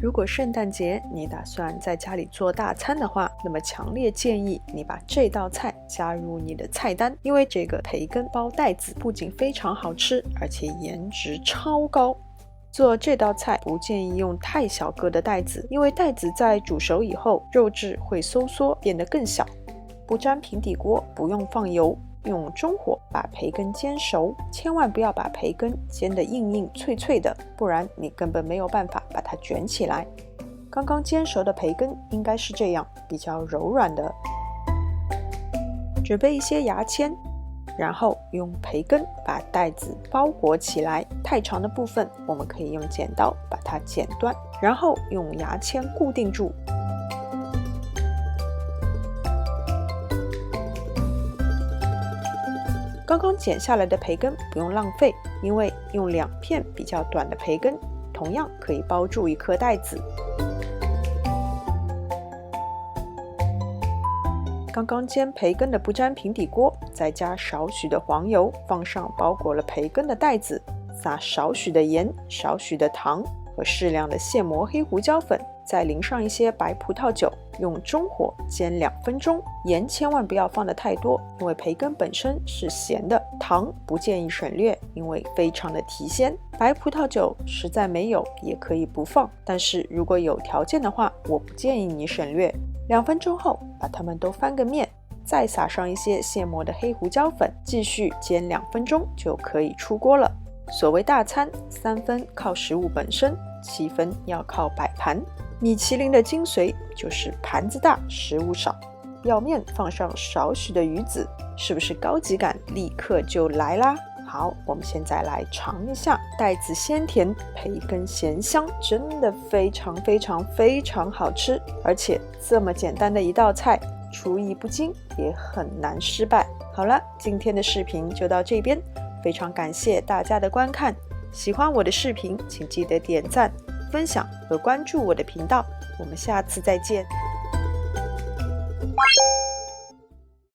如果圣诞节你打算在家里做大餐的话，那么强烈建议你把这道菜加入你的菜单，因为这个培根包带子不仅非常好吃，而且颜值超高。做这道菜不建议用太小个的带子，因为带子在煮熟以后，肉质会收缩变得更小。不粘平底锅，不用放油，用中火把培根煎熟，千万不要把培根煎得硬硬脆脆的，不然你根本没有办法把它卷起来。刚刚煎熟的培根应该是这样，比较柔软的。准备一些牙签，然后用培根把带子包裹起来，太长的部分我们可以用剪刀把它剪断，然后用牙签固定住。刚刚剪下来的培根不用浪费，因为用2片比较短的培根同样可以包住一颗带子。刚刚煎培根的不粘平底锅，再加少许的黄油，放上包裹了培根的带子，撒少许的盐、少许的糖和适量的现磨黑胡椒粉，再淋上一些白葡萄酒，用中火煎2分钟。盐千万不要放得太多，因为培根本身是咸的，糖不建议省略，因为非常的提鲜。白葡萄酒实在没有也可以不放，但是如果有条件的话，我不建议你省略。2分钟后把它们都翻个面，再撒上一些现磨的黑胡椒粉，继续煎2分钟就可以出锅了。所谓大餐，3分靠食物本身，7分要靠摆盘。米其林的精髓就是盘子大，食物少，表面放上少许的鱼子，是不是高级感立刻就来啦？好，我们现在来尝一下，带子鲜甜，培根咸香，真的非常非常非常好吃。而且这么简单的一道菜，厨艺不精也很难失败。好了，今天的视频就到这边，非常感谢大家的观看。喜欢我的视频，请记得点赞、分享和关注我的频道。我们下次再见。